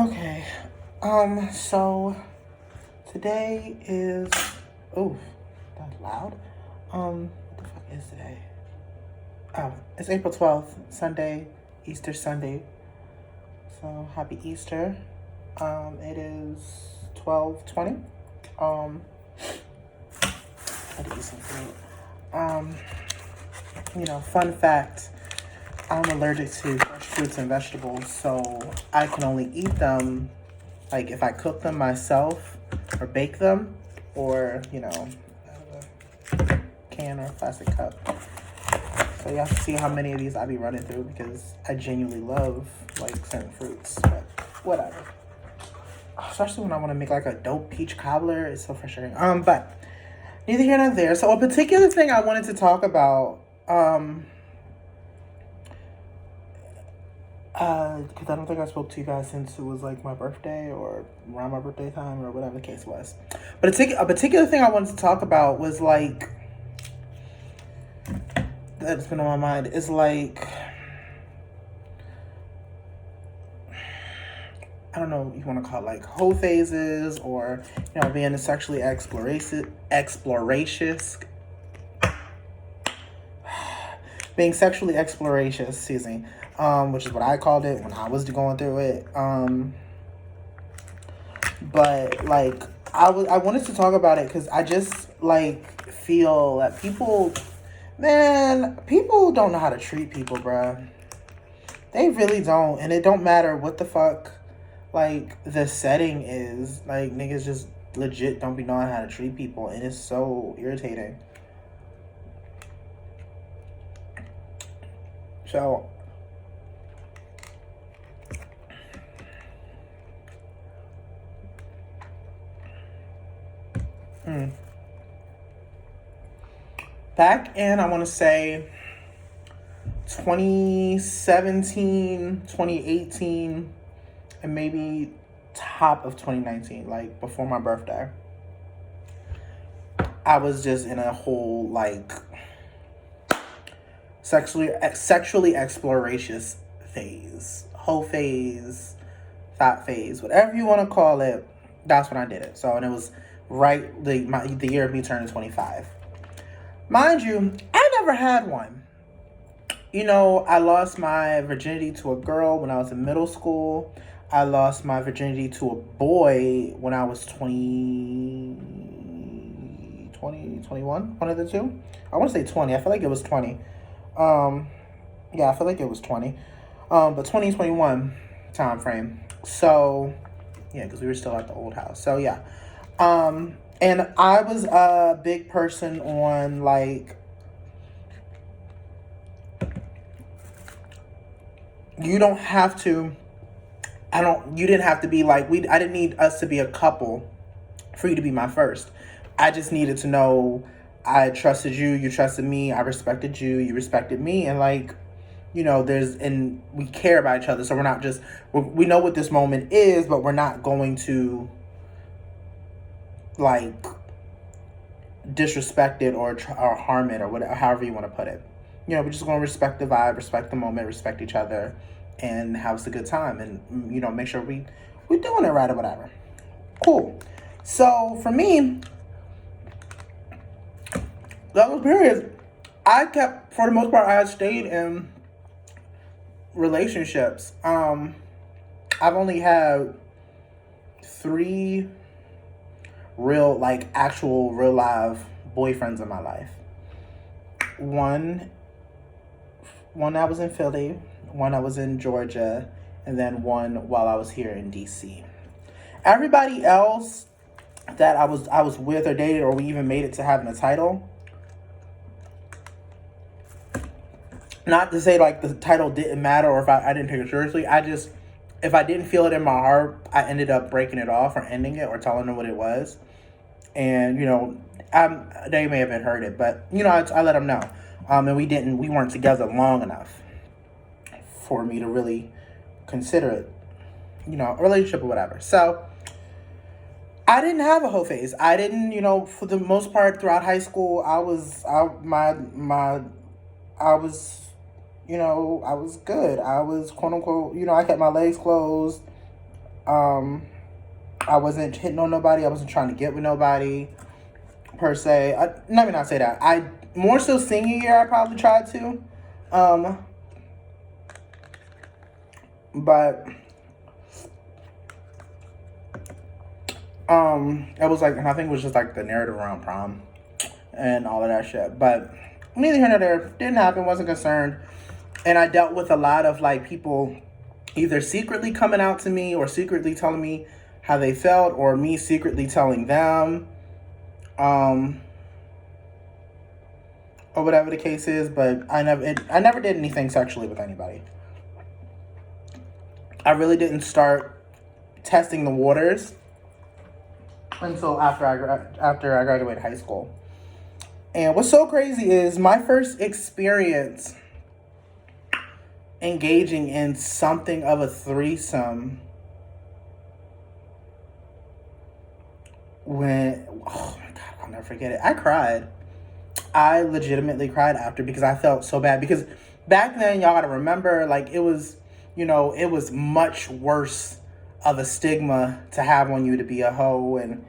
Okay. So today is that's loud. What the fuck is today? Oh, it's April 12th, Sunday, Easter Sunday. So happy Easter. It is 12:20. I had to eat some food. Fun fact, I'm allergic to fresh fruits and vegetables, so I can only eat them like if I cook them myself or bake them, or out of a can or a plastic cup. So you have to see how many of these I be running through because I genuinely love like certain fruits, but whatever. Especially when I want to make like a dope peach cobbler, it's so frustrating. But neither here nor there. So a particular thing I wanted to talk about, because I don't think I spoke to you guys since it was like my birthday or around my birthday time or whatever the case was. But a particular thing I wanted to talk about was like, that's been on my mind, is like, I don't know what you want to call it, like whole phases, or being sexually exploracious, being sexually exploracious, excuse me, which is what I called it when I was going through it. But like I wanted to talk about it because I just like feel that people don't know how to treat people, bruh. They really don't, and it don't matter what the fuck like the setting is. Like niggas just legit don't be knowing how to treat people, and it's so irritating. So back in, I want to say 2017, 2018, and maybe top of 2019, like before my birthday, I was just in a whole like sexually exploracious phase, whole phase, thought phase, whatever you want to call it. That's when I did it. So, and it was right the year of me turning 25. Mind you, I never had one. I lost my virginity to a girl when I was in middle school. I lost my virginity to a boy when I was 21, one of the two. I want to say 20. I feel like it was 20. Yeah, I feel like it was 20. But 2021 time frame. So, yeah, because we were still at the old house. So, yeah. And I was a big person on, like, you didn't have to be like, I didn't need us to be a couple for you to be my first. I just needed to know I trusted you, you trusted me, I respected you, you respected me, and like, and we care about each other. So we're not just, we know what this moment is, but we're not going to like disrespect it or harm it or whatever, however you want to put it. We're just going to respect the vibe, respect the moment, respect each other, and have us a good time, and make sure we're doing it right or whatever. Cool. So for me, those periods, for the most part, I stayed in relationships. I've only had 3 real, like, actual real live boyfriends in my life. One I was in Philly, one I was in Georgia, and then one while I was here in DC. Everybody else that I was with or dated, or we even made it to having a title. Not to say like the title didn't matter or if I didn't take it seriously. If I didn't feel it in my heart, I ended up breaking it off or ending it or telling them what it was. And, they may have heard it, but, I let them know. And we weren't together long enough for me to really consider it, a relationship or whatever. So I didn't have a whole phase. I didn't, for the most part throughout high school, I was I was good. I was quote unquote, I kept my legs closed. I wasn't hitting on nobody. I wasn't trying to get with nobody, per se. Let me not say that. I more so senior year, I probably tried to. But it was like, and I think it was just like the narrative around prom and all of that shit. But neither here nor there. Didn't happen. Wasn't concerned. And I dealt with a lot of like people either secretly coming out to me or secretly telling me how they felt, or me secretly telling them, or whatever the case is. But I never did anything sexually with anybody. I really didn't start testing the waters until after I graduated high school. And what's so crazy is my first experience engaging in something of a threesome when, oh my God, I'll never forget it. I cried. I legitimately cried after, because I felt so bad. Because back then, y'all gotta remember, like, it was, it was much worse of a stigma to have on you to be a hoe and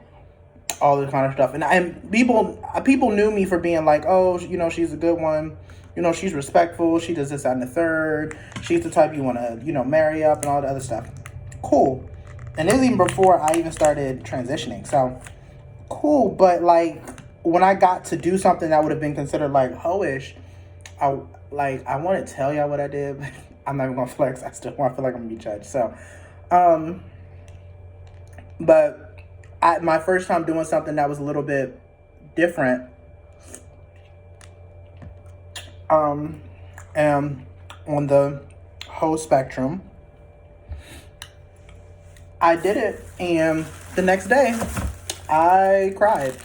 all this kind of stuff. And people knew me for being like, oh, she's a good one. She's respectful. She does this, that, and the third. She's the type you want to, marry up and all the other stuff. Cool. And this is even before I even started transitioning. So, cool. But, like, when I got to do something that would have been considered, like, hoish, I want to tell y'all what I did, but I'm not even going to flex. I feel like I'm going to be judged. So, but my first time doing something that was a little bit different, and on the whole spectrum, I did it, and the next day, I cried,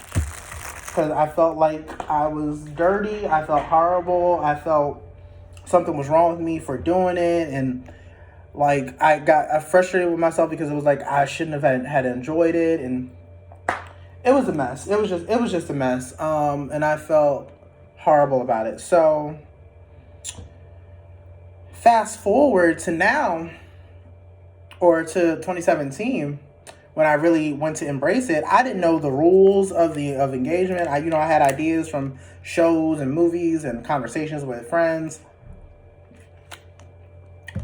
because I felt like I was dirty, I felt horrible, I felt something was wrong with me for doing it, and, like, I got frustrated with myself, because it was like, I shouldn't have had enjoyed it, and it was a mess. It was just a mess, and I felt horrible about it. So, fast forward to now, or to 2017, when I really went to embrace it. I didn't know the rules of engagement. I had ideas from shows and movies and conversations with friends,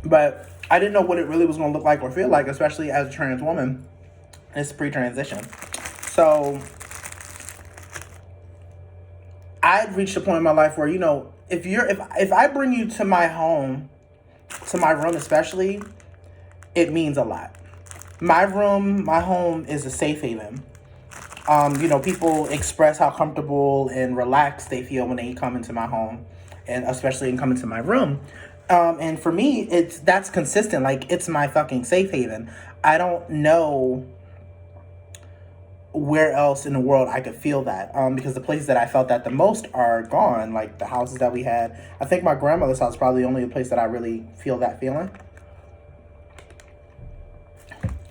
but I didn't know what it really was going to look like or feel like, especially as a trans woman. It's pre-transition. So I'd reached a point in my life where, if I bring you to my home, to my room especially, it means a lot. My room, my home is a safe haven. People express how comfortable and relaxed they feel when they come into my home, and especially come into my room. And for me, that's consistent. Like, it's my fucking safe haven. I don't know where else in the world I could feel that, because the places that I felt that the most are gone, like the houses that we had. I think my grandmother's house is probably the only place that I really feel that feeling,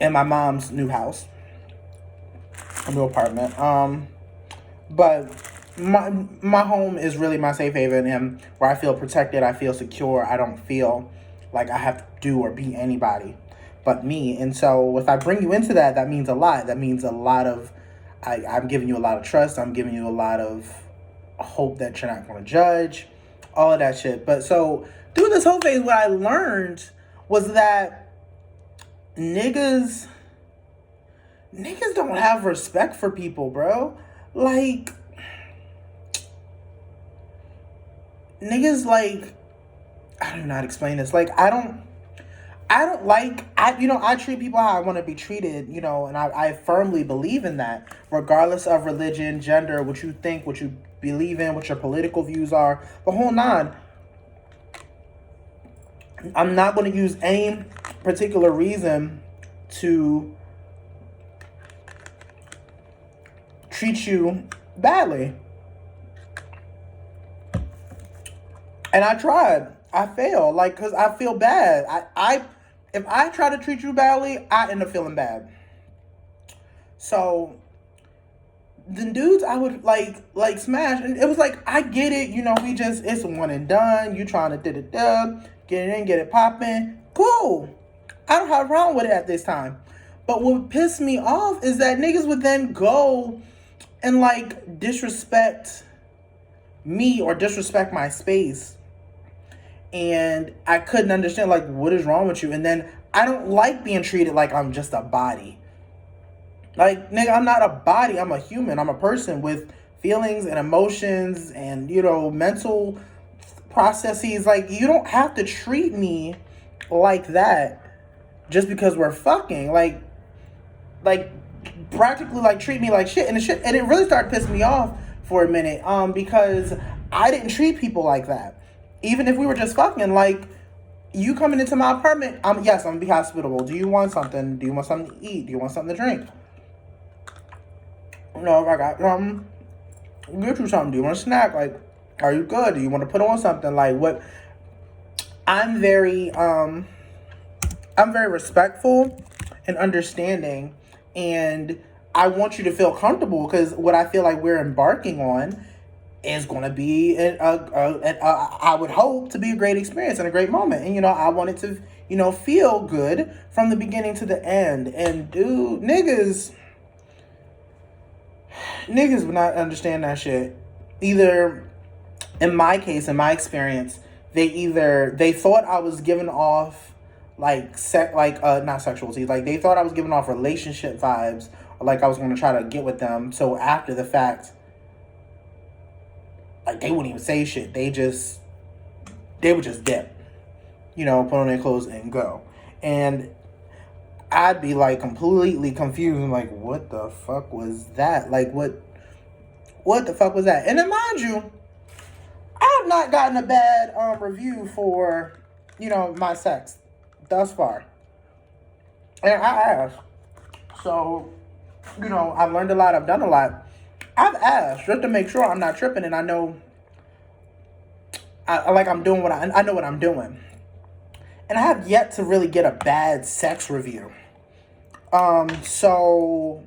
and my mom's new house, a new apartment. But my home is really my safe haven, and where I feel protected, I feel secure. I don't feel like I have to do or be anybody but me. And so if I bring you into that, that means a lot. That means a lot of, I'm giving you a lot of trust. I'm giving you a lot of hope that you're not going to judge, all of that shit. But so through this whole phase, what I learned was that niggas don't have respect for people, bro. Like, niggas, like, I don't know how to explain this. Like, I treat people how I want to be treated, and I firmly believe in that, regardless of religion, gender, what you think, what you believe in, what your political views are, the whole nine. I'm not going to use any particular reason to treat you badly. And I tried. I failed, because I feel bad. If I try to treat you badly, I end up feeling bad. So, the dudes I would, like smash, and it was like, I get it, it's one and done, you trying to get it in, get it popping, cool. I don't have a problem with it at this time. But what pissed me off is that niggas would then go and like disrespect me or disrespect my space. And I couldn't understand, like, what is wrong with you? And then I don't like being treated like I'm just a body. Like, nigga, I'm not a body. I'm a human. I'm a person with feelings and emotions and, you know, mental processes. Like, you don't have to treat me like that just because we're fucking. Like practically, like, treat me like shit. And it really started pissing me off for a minute, because I didn't treat people like that. Even if we were just fucking, like, you coming into my apartment, yes, I'm gonna be hospitable. Do you want something? Do you want something to eat? Do you want something to drink? No, if I got get you something. Do you want a snack? Like, are you good? Do you want to put on something? Like, what? I'm very respectful and understanding, and I want you to feel comfortable, because what I feel like we're embarking on is going to be I would hope to be a great experience and a great moment. And, you know, I want it to, you know, feel good from the beginning to the end. And dude, niggas would not understand that shit. Either, in my case, in my experience, they thought I was giving off like not sexuality, like they thought I was giving off relationship vibes, or like I was going to try to get with them. So after the fact, like, they wouldn't even say shit. They would just dip, you know, put on their clothes and go. And I'd be like completely confused and like, what the fuck was that? Like, what the fuck was that? And then, mind you, I have not gotten a bad review for, you know, my sex thus far. And I asked. So, you know, I've learned a lot. I've done a lot. I've asked just to make sure I'm not tripping, and I know I'm doing what I know what I'm doing. And I have yet to really get a bad sex review. So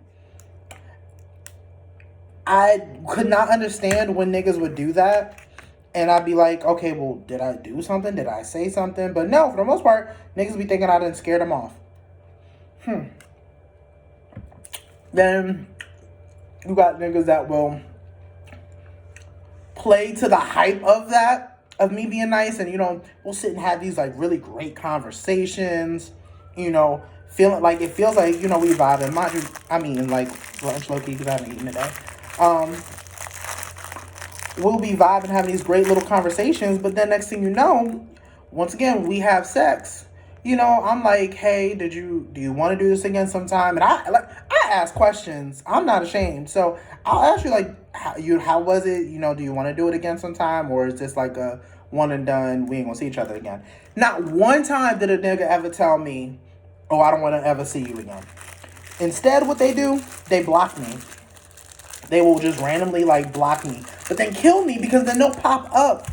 I could not understand when niggas would do that. And I'd be like, okay, well, did I do something? Did I say something? But no, for the most part, niggas be thinking I done scared them off. Then you got niggas that will play to the hype of that, of me being nice. And, you know, we'll sit and have these, like, really great conversations, you know, it feels like, you know, we vibing. Mind you, I'm eating, like, lunch low-key because I haven't eaten today. We'll be vibing, having these great little conversations, but then next thing you know, once again, we have sex. You know, I'm like, hey, do you want to do this again sometime? And I ask questions. I'm not ashamed. So I'll ask you, like, how was it? You know, do you want to do it again sometime? Or is this like a one and done, we ain't gonna see each other again? Not one time did a nigga ever tell me, oh, I don't want to ever see you again. Instead, what they do, they block me. They will just randomly, like, block me. But then kill me, because then they'll pop up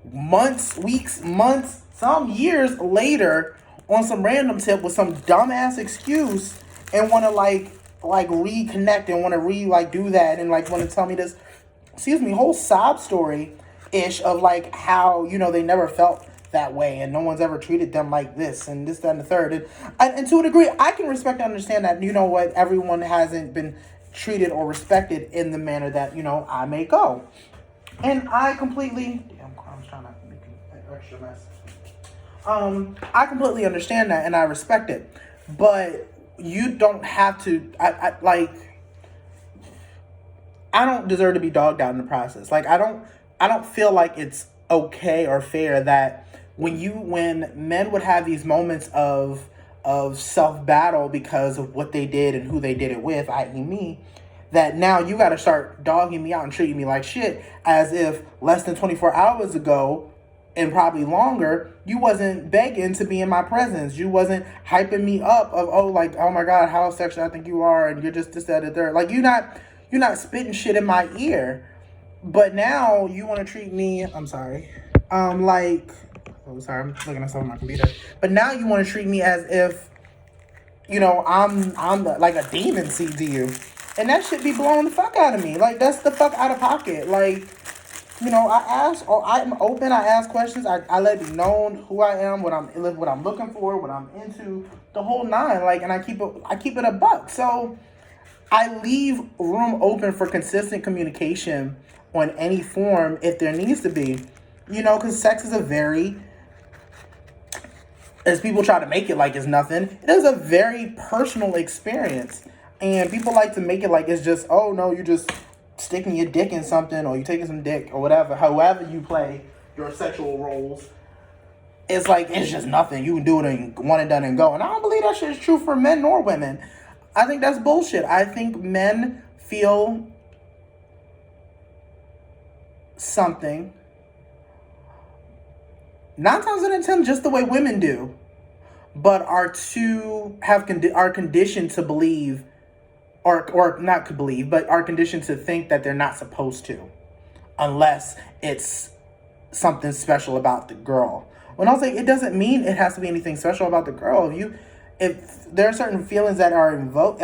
weeks, months, some years later on some random tip with some dumbass excuse and want to, like reconnect and want to do that and, like, want to tell me this, whole sob story-ish of, like, how, you know, they never felt that way and no one's ever treated them like this and this, that, and the third. And to a degree, I can respect and understand that, you know what, everyone hasn't been treated or respected in the manner that, you know, I may go. And I completely... Damn, I'm trying to make an extra mess. I completely understand that and I respect it. But you don't have to... I don't deserve to be dogged out in the process. Like, I don't feel like it's okay or fair that when men would have these moments of self-battle because of what they did and who they did it with, i.e. me, that now you got to start dogging me out and treating me like shit, as if less than 24 hours ago, and probably longer, you wasn't begging to be in my presence. You wasn't hyping me up of, oh my God, how sexual I think you are, and you're just this, that, and third. Like, you're not spitting shit in my ear. But now you want to treat me, I'm sorry, I'm looking at something on my computer. But now you want to treat me as if, you know, I'm like a demon seed to you. And that shit be blowing the fuck out of me. Like, that's the fuck out of pocket. Like, I ask, or I'm open. I ask questions. I let it be known who I am, what I'm looking for, what I'm into, the whole nine. Like, and I keep it a buck. So I leave room open for consistent communication on any form if there needs to be. Because sex is a very, as people try to make it like it's nothing, it is a very personal experience. And people like to make it like it's just, oh no, you just sticking your dick in something, or you taking some dick, or whatever, however you play your sexual roles. It's like, it's just nothing. You can do it and one and done and go. And I don't believe that shit is true for men nor women. I think that's bullshit. I think men feel something 9 times out of 10 just the way women do, but are conditioned to believe, or not to believe, but are conditioned to think that they're not supposed to, unless it's something special about the girl. When I was like, it doesn't mean it has to be anything special about the girl. If there are certain feelings that are invoked,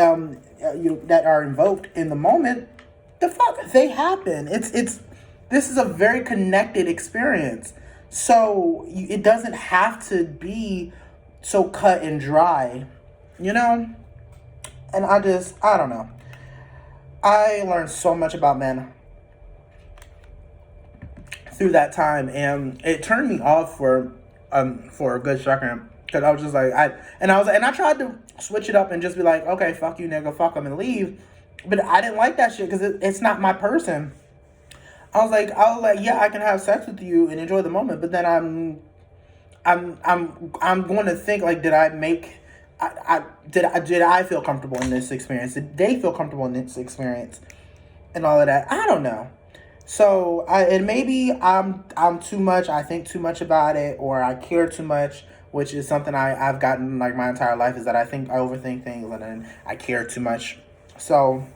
in the moment, the fuck, they happen. This is a very connected experience, so it doesn't have to be so cut and dry, And I don't know. I learned so much about men through that time, and it turned me off for a good second, because I was just like, I tried to switch it up and just be like, okay, fuck you, nigga, fuck them, and leave, but I didn't like that shit because it's not my person. I was like, yeah, I can have sex with you and enjoy the moment, but then I'm going to think, like, did I feel comfortable in this experience? Did they feel comfortable in this experience? And all of that. I don't know. So and maybe I'm too much. I think too much about it, or I care too much, which is something I've gotten like my entire life, is that I overthink things, and then I care too much. So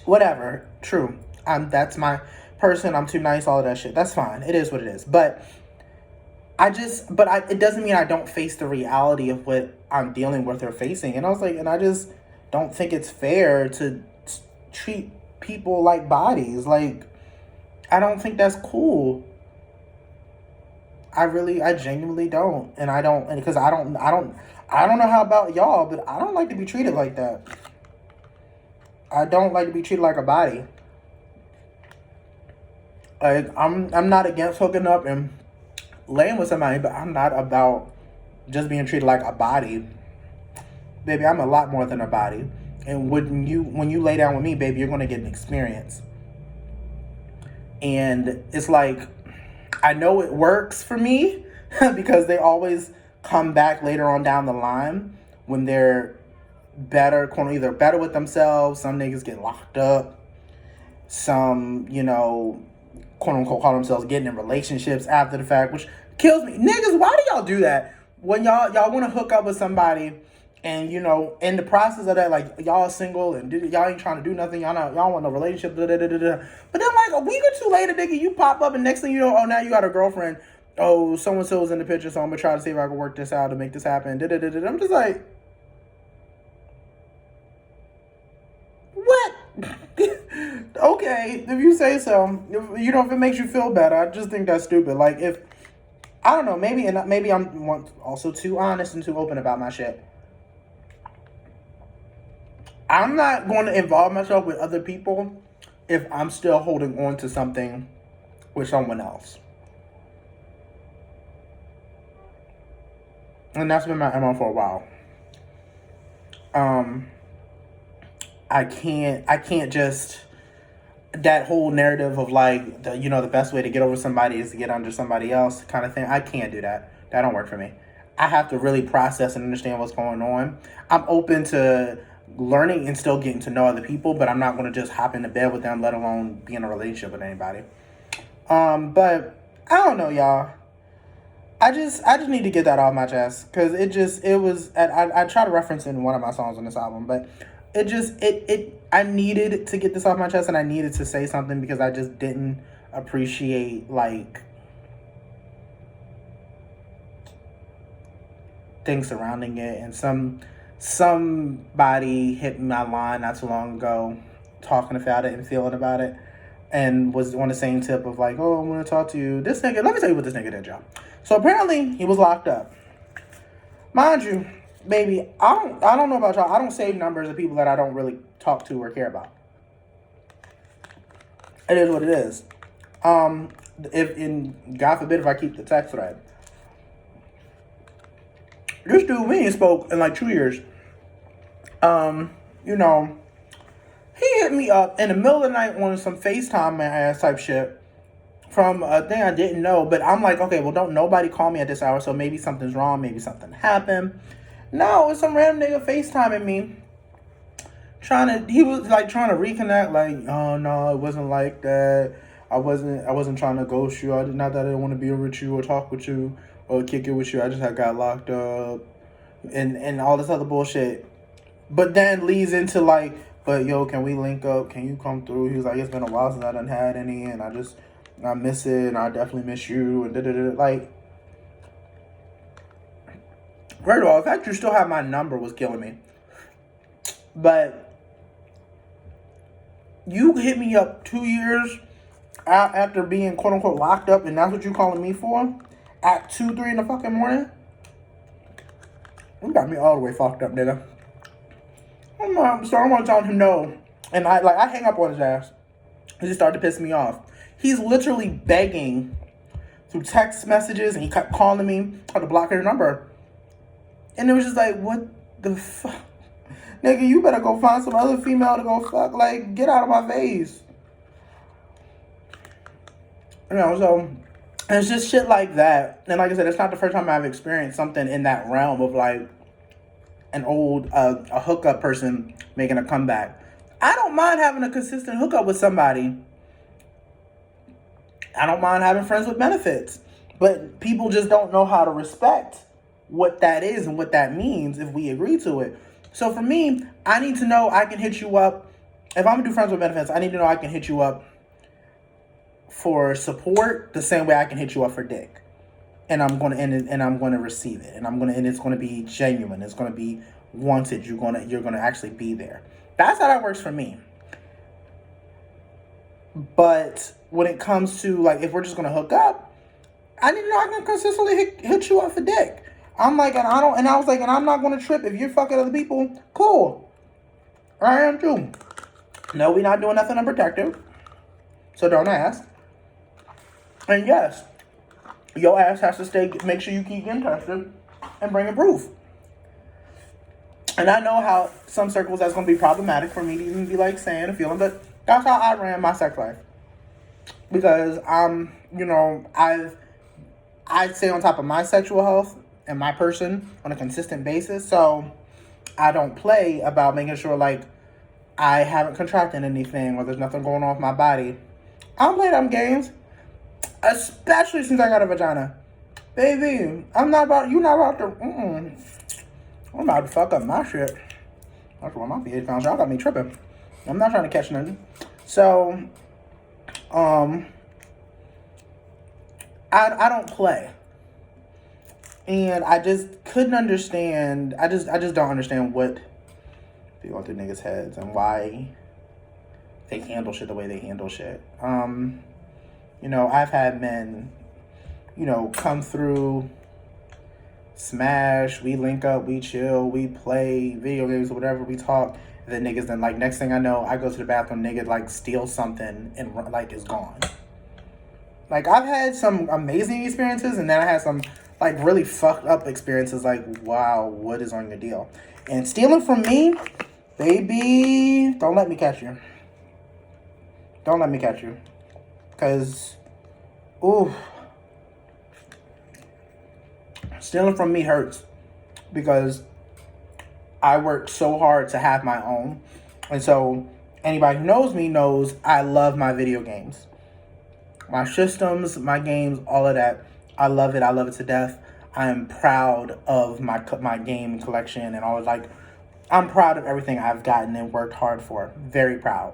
whatever. True. That's my person. I'm too nice. All of that shit. That's fine. It is what it is. But it doesn't mean I don't face the reality of what I'm dealing with or facing. And I was like, and I just don't think it's fair to treat people like bodies. Like, I don't think that's cool. I genuinely don't. And because I don't know how about y'all, but I don't like to be treated like that. I don't like to be treated like a body. Like, I'm not against hooking up and laying with somebody, but I'm not about just being treated like a body. Baby, I'm a lot more than a body. And when you lay down with me, baby, you're going to get an experience. And it's like, I know it works for me because they always come back later on down the line when they're better, either better with themselves. Some niggas get locked up. Some, quote unquote, call themselves getting in relationships after the fact, which kills me. Niggas, why do y'all do that? When y'all want to hook up with somebody, and in the process of that, like, y'all are single and y'all ain't trying to do nothing, y'all want no relationship, but then like a week or two later, nigga, you pop up and next thing you know, oh, now you got a girlfriend. Oh, so and so's in the picture, so I'm gonna try to see if I can work this out to make this happen. I'm just like, what? Okay, if you say so. If it makes you feel better, I just think that's stupid. Like, if I don't know, maybe I'm also too honest and too open about my shit. I'm not going to involve myself with other people if I'm still holding on to something with someone else. And that's been my MO for a while. I can't just, that whole narrative of like, the best way to get over somebody is to get under somebody else kind of thing. I can't do that. That don't work for me. I have to really process and understand what's going on. I'm open to learning and still getting to know other people, but I'm not going to just hop into bed with them, let alone be in a relationship with anybody. But I don't know, y'all. I just need to get that off my chest, because I try to reference it in one of my songs on this album, but I needed to get this off my chest, and I needed to say something, because I just didn't appreciate, like, things surrounding it. And somebody hit my line not too long ago talking about it and feeling about it. and was on the same tip of like, oh, I'm going to talk to you. This nigga, let me tell you what this nigga did, y'all. So apparently he was locked up. Mind you, baby, I don't know about y'all. I don't save numbers of people that I don't really talk to or care about. It is what it is. God forbid if I keep the text thread. This dude, we ain't spoke in like 2 years. You know, he hit me up in the middle of the night on some FaceTime ass type shit from a thing I didn't know. But I'm like, okay, well, don't nobody call me at this hour, so maybe something's wrong, maybe something happened. No, it's some random nigga FaceTiming me. He was like trying to reconnect, like, oh no, it wasn't like that. I wasn't trying to ghost you. Not that I didn't want to be with you or talk with you or kick it with you. I just had got locked up and all this other bullshit. But then leads into like, but yo, can we link up? Can you come through? He was like, it's been a while since I done had any, and I miss it, and I definitely miss you, and da-da-da. Like, first of all, the fact you still have my number was killing me. But you hit me up 2 years after being quote unquote locked up, and that's what you calling me for? At 2, 3 in the fucking morning? You got me all the way fucked up, nigga. So I'm gonna tell him no. And I hang up on his ass. He just started to piss me off. He's literally begging through text messages, and he kept calling me how to block his number. And it was just like, what the fuck? Nigga, you better go find some other female to go fuck. Like, get out of my face. You know, so it's just shit like that. And like I said, it's not the first time I've experienced something in that realm of like an old a hookup person making a comeback. I don't mind having a consistent hookup with somebody. I don't mind having friends with benefits. But people just don't know how to respect what that is and what that means if we agree to it. So for me, I need to know I can hit you up. If I'm gonna do friends with benefits, I need to know I can hit you up for support the same way I can hit you up for dick. And I'm gonna receive it. And it's gonna be genuine. It's gonna be wanted. You're gonna actually be there. That's how that works for me. But when it comes to like if we're just gonna hook up, I need to know I can consistently hit you up for dick. I'm like, and I was like, and I'm not gonna trip if you're fucking other people. Cool. I am too. No, we're not doing nothing unprotected. So don't ask. And yes, your ass has to make sure you keep getting tested and bring proof. And I know how some circles that's going to be problematic for me to even be like saying and feeling, but that's how I ran my sex life. Because I stay on top of my sexual health and my person on a consistent basis. So I don't play about making sure like I haven't contracted anything or there's nothing going on with my body. I don't play them games. Especially since I got a vagina. Baby, I'm not about to, I'm about to fuck up my shit. That's why my pH counts. Y'all got me tripping. I'm not trying to catch nothing. So, I don't play. And I just couldn't understand, I just don't understand what be going through niggas' heads and why they handle shit the way they handle shit. I've had men, come through, smash, we link up, we chill, we play video games or whatever, we talk. And then niggas, like, next thing I know, I go to the bathroom, nigga, like, steal something and, like, it's gone. Like, I've had some amazing experiences, and then I had some, like, really fucked up experiences, like, wow, what is on your deal? And stealing from me, baby, don't let me catch you. Don't let me catch you. Because, ooh, stealing from me hurts because I worked so hard to have my own. And so anybody who knows me knows I love my video games. My systems, my games, all of that. I love it. I love it to death. I am proud of my game collection and all. Like, I'm proud of everything I've gotten and worked hard for. Very proud.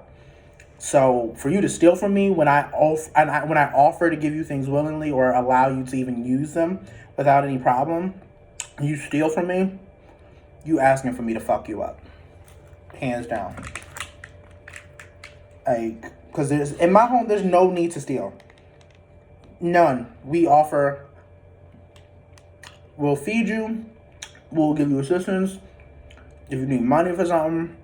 So for you to steal from me when I offer to give you things willingly or allow you to even use them without any problem, you steal from me, you asking for me to fuck you up. Hands down. Like, Because in my home, there's no need to steal. None. We'll feed you. We'll give you assistance. If you need money for something,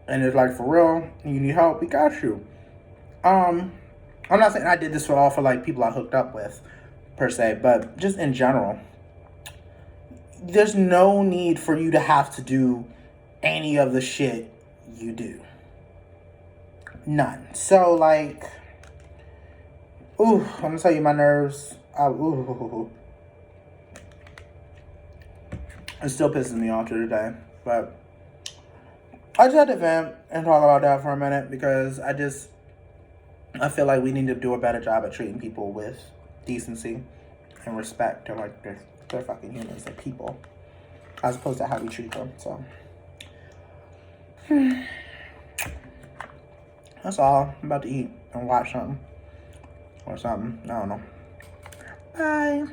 and it's like for real, and you need help, we got you. I'm not saying I did this for like people I hooked up with, per se, but just in general. There's no need for you to have to do any of the shit you do. None. So, like, I'm gonna tell you my nerves. It still pisses me off to today. But I just had to vent and talk about that for a minute because I feel like we need to do a better job at treating people with decency and respect. They're like, they're fucking humans. They're people. As opposed to how we treat them. So, that's all. I'm about to eat and watch something. Or something. I don't know. Bye.